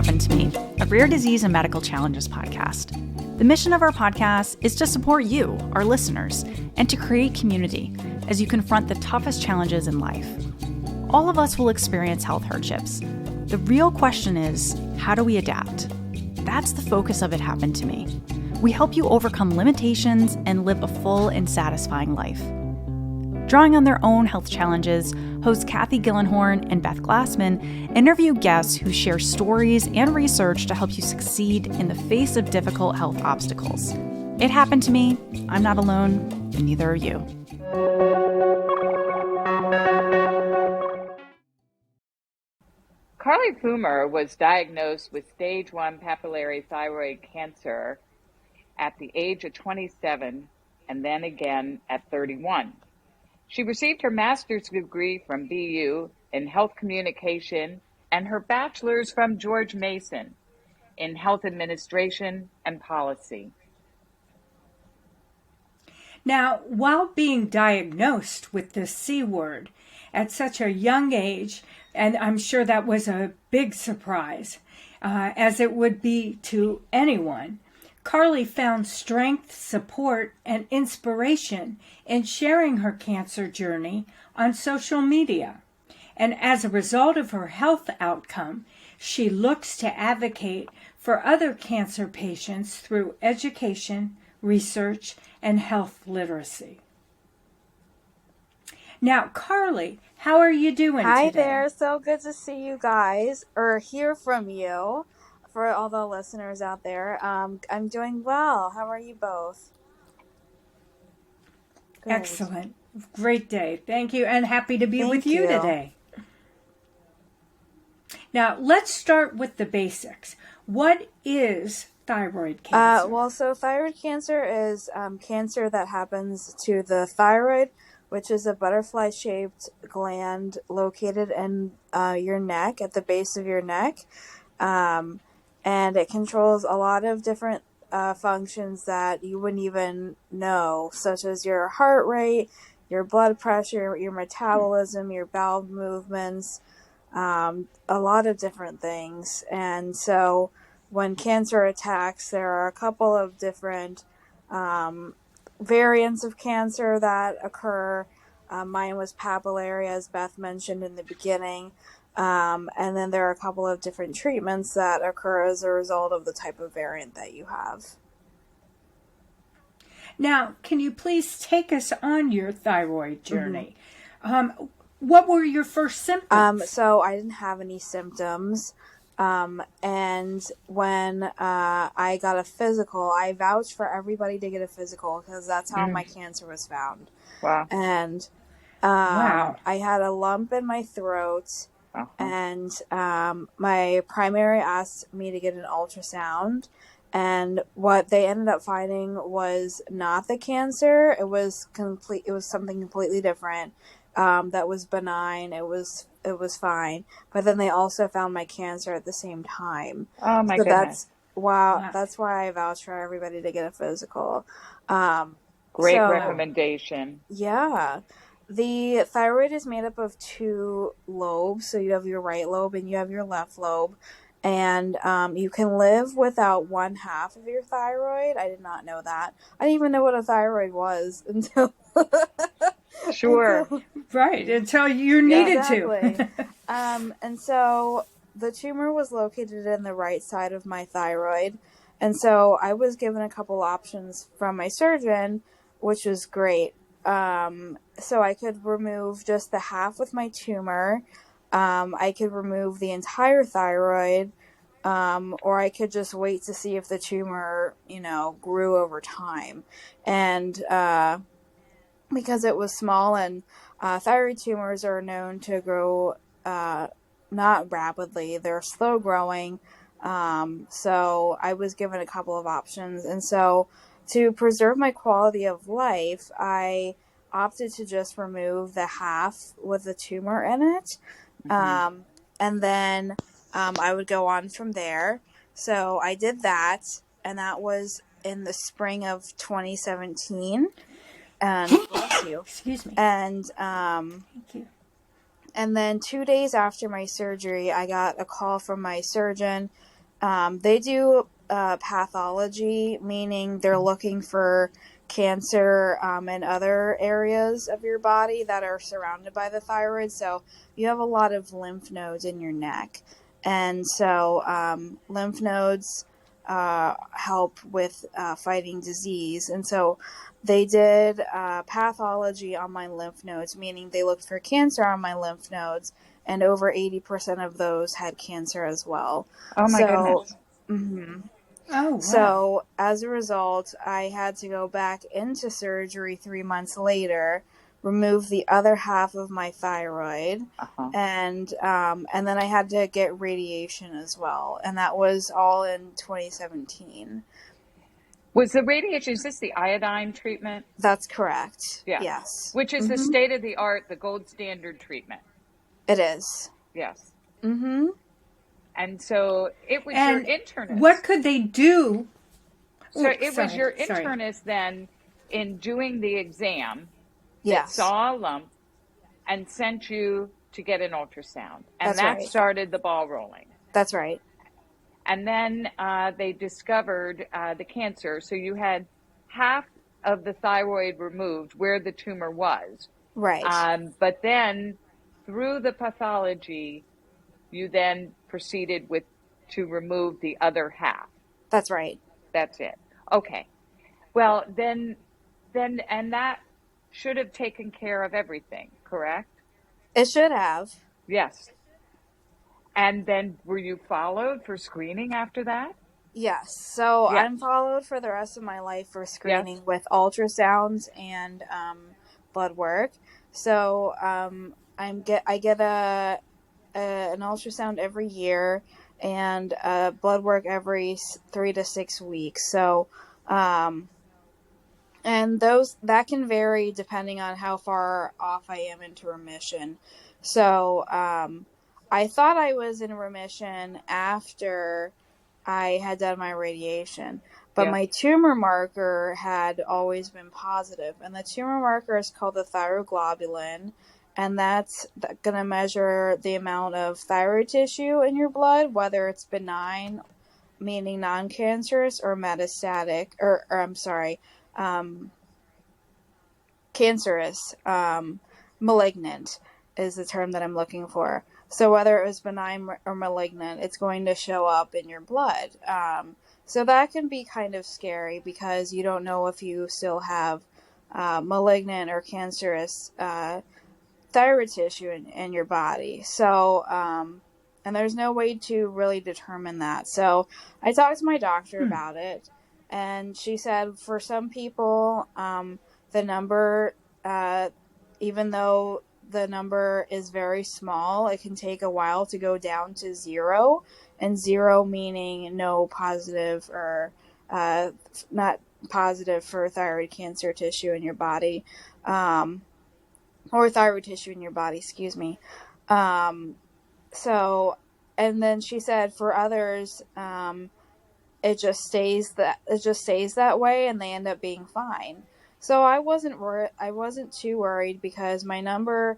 Happened to Me, a rare disease and medical challenges podcast. The mission of our podcast is to support you, our listeners, and to create community as you confront the toughest challenges in life. All of us will experience health hardships. The real question is, how do we adapt? That's the focus of It Happened to Me. We help you overcome limitations and live a full and satisfying life. Drawing on their own health challenges, hosts Cathy Gildenhorn and Beth Glassman interview guests who share stories and research to help you succeed in the face of difficult health obstacles. It happened to me. I'm not alone, and neither are you. Carly Flumer was diagnosed with stage 1 papillary thyroid cancer at the age of 27 and then again at 31. She received her master's degree from BU in health communication and her bachelor's from George Mason in health administration and policy. Now, while being diagnosed with the C word at such a young age, and I'm sure that was a big surprise, as it would be to anyone, Carly found strength, support, and inspiration in sharing her cancer journey on social media. And as a result of her health outcome, she looks to advocate for other cancer patients through education, research, and health literacy. Now, Carly, how are you doing today? Hi there. So good to see you guys or hear from you. For all the listeners out there, I'm doing well. How are you both? Good. Excellent. Great day. Thank you, and happy to be with you today. Now, let's start with the basics. What is thyroid cancer? So thyroid cancer is cancer that happens to the thyroid, which is a butterfly-shaped gland located in your neck, at the base of your neck. And it controls a lot of different functions that you wouldn't even know, such as your heart rate, your blood pressure, your metabolism, your bowel movements, a lot of different things. And so when cancer attacks, there are a couple of different variants of cancer that occur. Mine was papillary, as Beth mentioned in the beginning. And then there are a couple of different treatments that occur as a result of the type of variant that you have. Now, can you please take us on your thyroid journey? Mm-hmm. What were your first symptoms? So I didn't have any symptoms. And when I got a physical, I vouched for everybody to get a physical because that's how my cancer was found. Wow. And wow. I had a lump in my throat. Uh-huh. And my primary asked me to get an ultrasound, and what they ended up finding was not the cancer. It was something completely different. That was benign. It was fine. But then they also found my cancer at the same time. Oh my goodness! That's why I vouch for everybody to get a physical. Great recommendation. Yeah. The thyroid is made up of two lobes. So you have your right lobe and you have your left lobe. And you can live without one half of your thyroid. I did not know that. I didn't even know what a thyroid was until... Sure. Until you needed to. And so the tumor was located in the right side of my thyroid. And so I was given a couple options from my surgeon, which was great. So I could remove just the half with my tumor. I could remove the entire thyroid, or I could just wait to see if the tumor, grew over time. And because it was small, and thyroid tumors are known to grow not rapidly, they're slow growing. So I was given a couple of options. And so to preserve my quality of life, I opted to just remove the half with the tumor in it. Mm-hmm. And then I would go on from there. So I did that, and that was in the spring of 2017. And bless you. Excuse me. And thank you. And then 2 days after my surgery, I got a call from my surgeon They do pathology, meaning they're looking for cancer in other areas of your body that are surrounded by the thyroid. So you have a lot of lymph nodes in your neck. And so lymph nodes help with fighting disease. And so they did pathology on my lymph nodes, meaning they looked for cancer on my lymph nodes, and over 80% of those had cancer as well. Oh my So, goodness. mhm. Oh, wow. So as a result, I had to go back into surgery 3 months later, remove the other half of my thyroid, Uh-huh. and then I had to get radiation as well, and that was all in 2017. Was the radiation, is this the iodine treatment? That's correct. Yes. Yes. Which is the state of the art, the gold standard treatment. It is. Yes. Mm-hmm. And so it was your And internist. what could they do? So Oops, it was your sorry. internist then in doing the exam that Yes. saw a lump and sent you to get an ultrasound. And That's that right. started the ball rolling. That's right. And then they discovered the cancer. So you had half of the thyroid removed where the tumor was. Right. But then through the pathology, you then proceeded to remove the other half. That's right. That's it. Okay. Well, then, and that should have taken care of everything, correct? It should have. Yes. And then were you followed for screening after that? Yes. So Yes. I'm followed for the rest of my life for screening Yes. with ultrasounds and blood work. So I get an ultrasound every year and blood work every 3 to 6 weeks. So and that can vary depending on how far off I am into remission. So I thought I was in remission after I had done my radiation, but Yes. my tumor marker had always been positive, and the tumor marker is called the thyroglobulin, and that's going to measure the amount of thyroid tissue in your blood, whether it's benign, meaning non-cancerous, or metastatic, or I'm sorry, cancerous, malignant is the term that I'm looking for. So whether it was benign or malignant, it's going to show up in your blood. So that can be kind of scary because you don't know if you still have malignant or cancerous thyroid tissue in your body. So, and there's no way to really determine that. So I talked to my doctor about it, and she said for some people, the number, even though the number is very small, it can take a while to go down to 0, and 0 meaning no positive or not positive for thyroid cancer tissue in your body, or thyroid tissue in your body, excuse me. So, and then she said for others, it just stays that way, and they end up being fine. So I wasn't too worried because my number,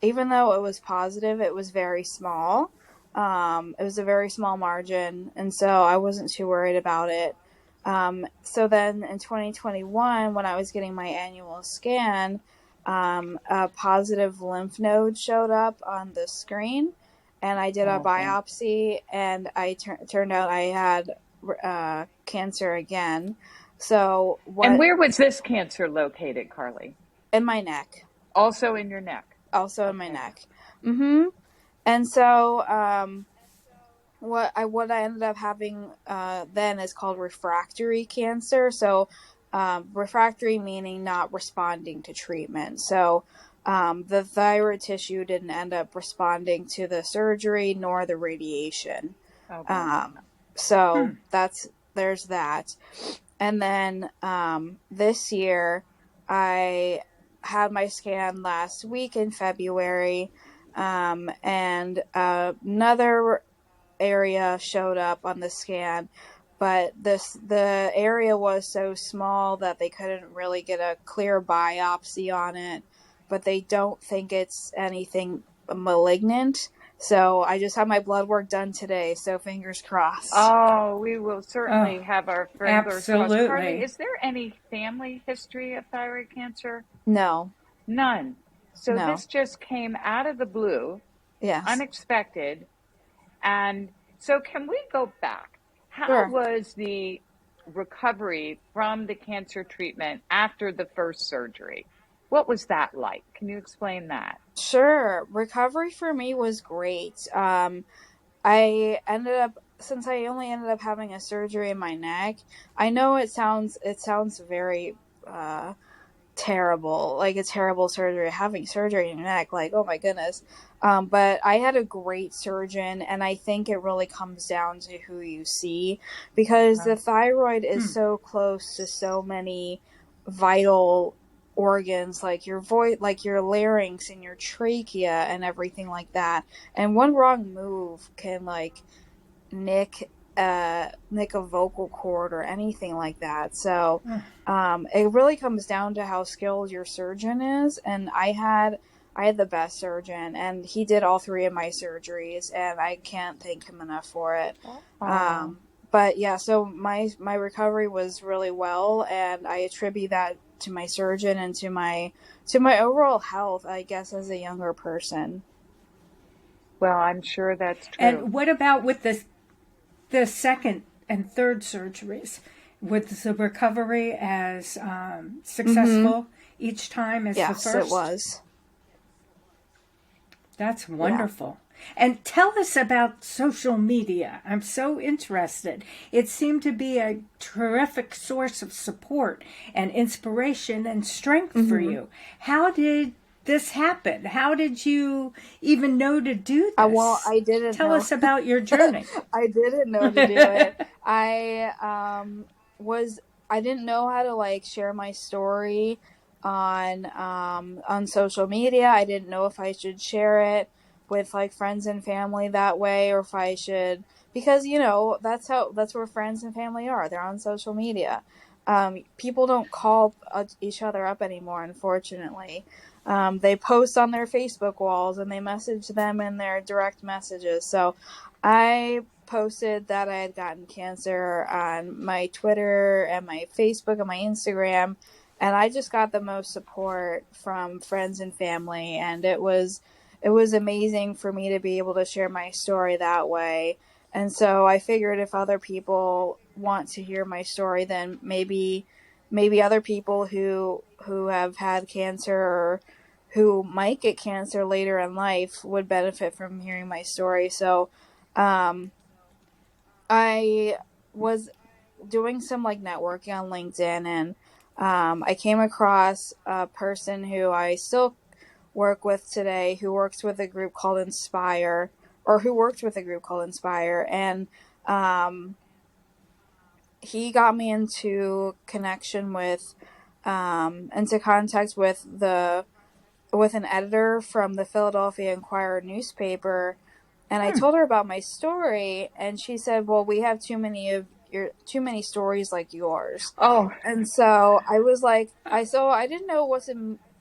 even though it was positive, it was very small. It was a very small margin, and so I wasn't too worried about it. So then in 2021, when I was getting my annual scan, a positive lymph node showed up on the screen, and I did a biopsy, and I turned out I had cancer again. So And where was this cancer located, Carly? In my neck. Also in your neck. Also in my neck. Mm-hmm. And so what I ended up having then is called refractory cancer. So refractory meaning not responding to treatment. So the thyroid tissue didn't end up responding to the surgery nor the radiation. So there's that. And then this year, I had my scan last week in February, and another area showed up on the scan, but the area was so small that they couldn't really get a clear biopsy on it, but they don't think it's anything malignant. So I just had my blood work done today, so fingers crossed. Oh, we will certainly Oh, have our fingers crossed. Carly, absolutely. is there any family history of thyroid cancer? No, None. So no. this just came out of the blue, Yes. unexpected. And so can we go back? How Sure. was the recovery from the cancer treatment after the first surgery? What was that like? Can you explain that? Sure. Recovery for me was great. I ended up, since I only ended up having a surgery in my neck. I know it sounds very terrible, like a terrible surgery, having surgery in your neck, like, oh my goodness. But I had a great surgeon, and I think it really comes down to who you see, because Uh-huh. the thyroid is so close to so many vital organs, like your voice, like your larynx and your trachea and everything like that. And one wrong move can like nick nick a vocal cord or anything like that. So it really comes down to how skilled your surgeon is. And I had the best surgeon, and he did all three of my surgeries, and I can't thank him enough for it. Oh, But yeah, so my recovery was really well, and I attribute that to my surgeon and to my overall health, I guess, as a younger person. well, I'm sure that's true. And what about with the second and third surgeries? Was the recovery as Mm-hmm. successful each time as the Yes, it first? was. That's Yeah. wonderful. And tell us about social media. I'm so interested. It seemed to be a terrific source of support and inspiration and strength for Mm-hmm. you. How did this happen? How did you even know to do Well, this? I didn't Tell know. us about your journey. I didn't know to do it. Was I didn't know how to like share my story on social media. I didn't know if I should share it with like friends and family that way, or if I should, because that's where friends and family are. They're on social media. People don't call each other up anymore, unfortunately. They post on their Facebook walls, and they message them in their direct messages. So I posted that I had gotten cancer on my Twitter and my Facebook and my Instagram, and I just got the most support from friends and family, and it was amazing for me to be able to share my story that way. And so I figured if other people want to hear my story, then maybe other people who have had cancer, or who might get cancer later in life, would benefit from hearing my story. So um, I was doing some like networking on LinkedIn, and I came across a person who I still work with today, who works with a group called Inspire, or who worked with a group called Inspire. And um, he got me into connection with, into contact with an editor from the Philadelphia Inquirer newspaper. And I told her about my story, and she said, "Well, we have too many stories like yours." Oh, And so I was like, I didn't know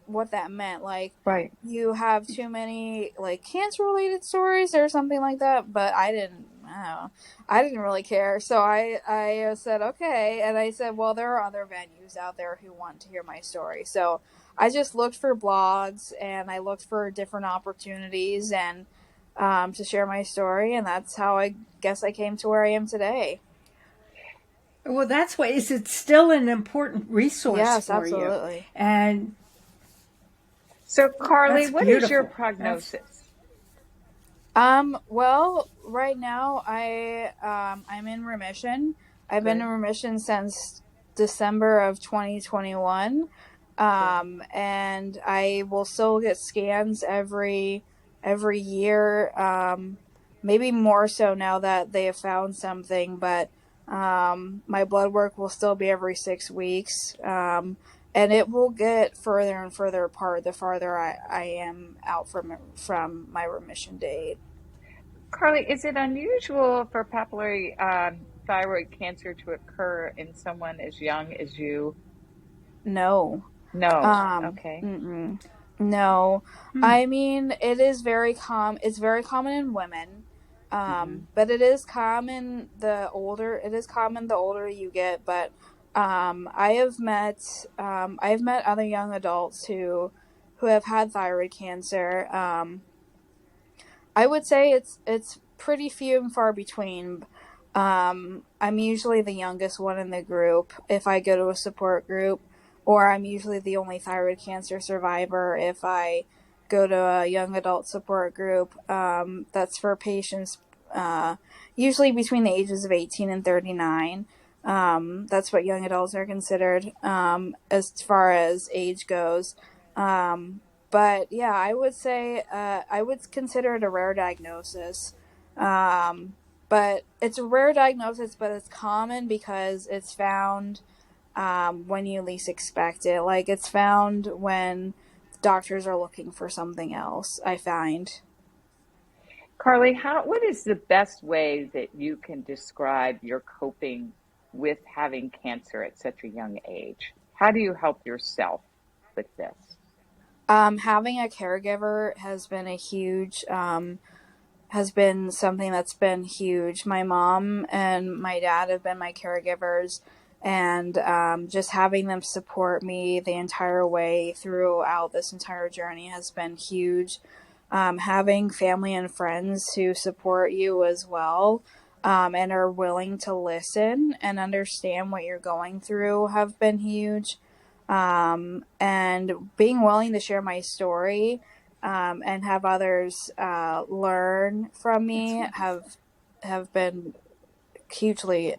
what that meant. Like, right. you have too many like cancer related stories or something like that. But I didn't really care. So I said, okay. And I said, well, there are other venues out there who want to hear my story. So I just looked for blogs, and I looked for different opportunities, and to share my story. And that's how I guess I came to where I am today. Well, that's why is it still an important resource Yes, for you? absolutely. And So, Carly, that's what is your beautiful. That's prognosis? Well, right now I'm in remission. I've been in Good, remission since December of 2021. good. And I will still get scans every year. Maybe more so now that they have found something, but my blood work will still be every 6 weeks. And it will get further and further apart the farther I am out from my remission date. Carly, is it unusual for papillary thyroid cancer to occur in someone as young as you? No. No. Okay. Mm-mm. No, I mean it is very It's very common in women, but it is common the older you get. But I've met other young adults who have had thyroid cancer. I would say it's pretty few and far between. I'm usually the youngest one in the group if I go to a support group, or I'm usually the only thyroid cancer survivor if I go to a young adult support group. That's for patients usually between the ages of 18 and 39. That's what young adults are considered as far as age goes. But yeah, I would say I would consider it a rare diagnosis. But it's a rare diagnosis, but it's common because it's found when you least expect it. Like it's found when doctors are looking for something else, I find. Carly, what is the best way that you can describe your coping with having cancer at such a young age? How do you help yourself with this? Having a caregiver has been something that's been huge. My mom and my dad have been my caregivers, and just having them support me the entire way throughout this entire journey has been huge. Having family and friends who support you as well, and are willing to listen and understand what you're going through have been huge. And being willing to share my story and have others learn from me have been hugely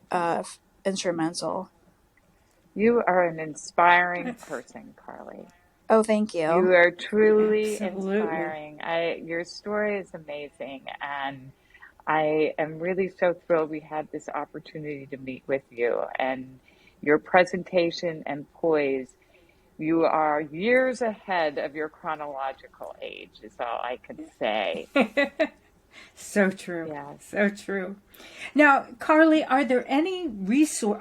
instrumental. You are an inspiring person, Carly. Oh, thank you. You are truly Absolutely. inspiring. Your story is amazing, and I am really so thrilled we had this opportunity to meet with you. And your presentation and poise, you are years ahead of your chronological age, is all I can say. So true. Yes. So true. Now, Carly, are there any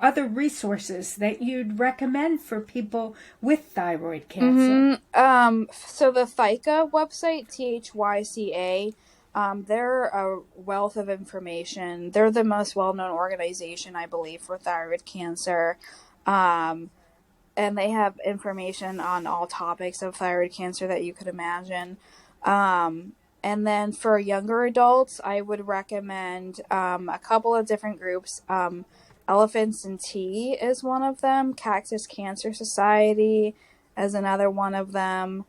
other resources that you'd recommend for people with thyroid cancer? So the THYCA website, THYCA, they're a wealth of information. They're the most well-known organization, I believe, for thyroid cancer. And they have information on all topics of thyroid cancer that you could imagine. And then for younger adults, I would recommend a couple of different groups. Elephants and Tea is one of them. Cactus Cancer Society is another one of them.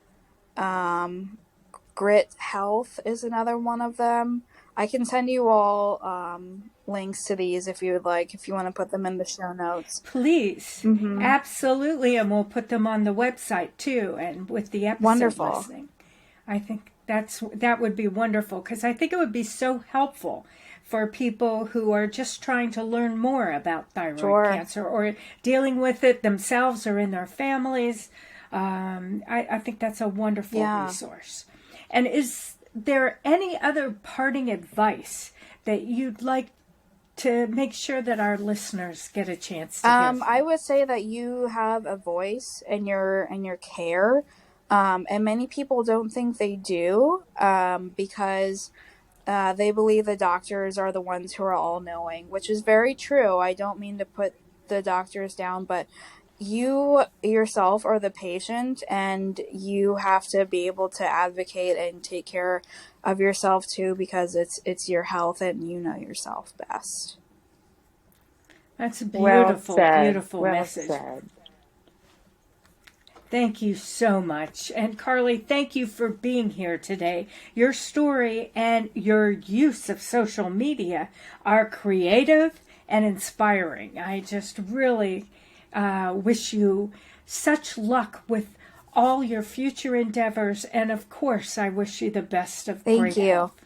Grit Health is another one of them. I can send you all links to these if you would like, if you want to put them in the show notes. Please. Mm-hmm. Absolutely. And we'll put them on the website too, and with the episode listing. I think that would be wonderful, because I think it would be so helpful for people who are just trying to learn more about thyroid cancer or dealing with it themselves or in their families. I think that's a wonderful resource. And is there any other parting advice that you'd like to make sure that our listeners get a chance to give? I would say that you have a voice in your care. And many people don't think they do, because they believe the doctors are the ones who are all-knowing, which is very true. I don't mean to put the doctors down, but you yourself are the patient, and you have to be able to advocate and take care of yourself too, because it's your health and you know yourself best. That's a beautiful, beautiful well message. Said. Thank you so much. And Carly, thank you for being here today. Your story and your use of social media are creative and inspiring. I just really wish you such luck with all your future endeavors. And of course, I wish you the best of great health.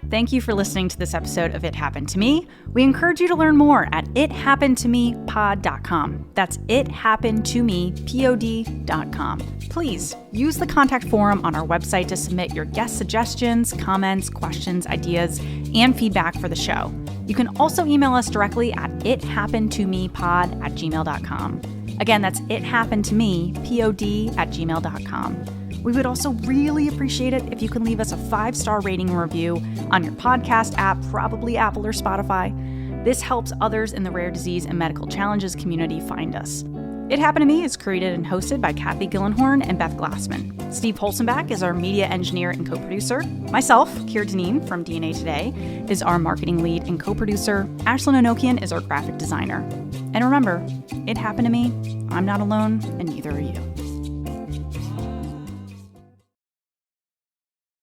Thank you for listening to this episode of It Happened to Me. We encourage you to learn more at ithappenedtomepod.com. That's ithappenedtomepod.com. Please use the contact form on our website to submit your guest suggestions, comments, questions, ideas, and feedback for the show. You can also email us directly at ithappenedtomepod@gmail.com. Again, that's ithappenedtomepod@gmail.com. We would also really appreciate it if you can leave us a 5-star rating and review on your podcast app, probably Apple or Spotify. This helps others in the rare disease and medical challenges community find us. It Happened to Me is created and hosted by Cathy Gildenhorn and Beth Glassman. Steve Holzenbach is our media engineer and co-producer. Myself, Dineen from DNA Today, is our marketing lead and co-producer. Ashlyn Enokian is our graphic designer. And remember, it happened to me. I'm not alone, and neither are you.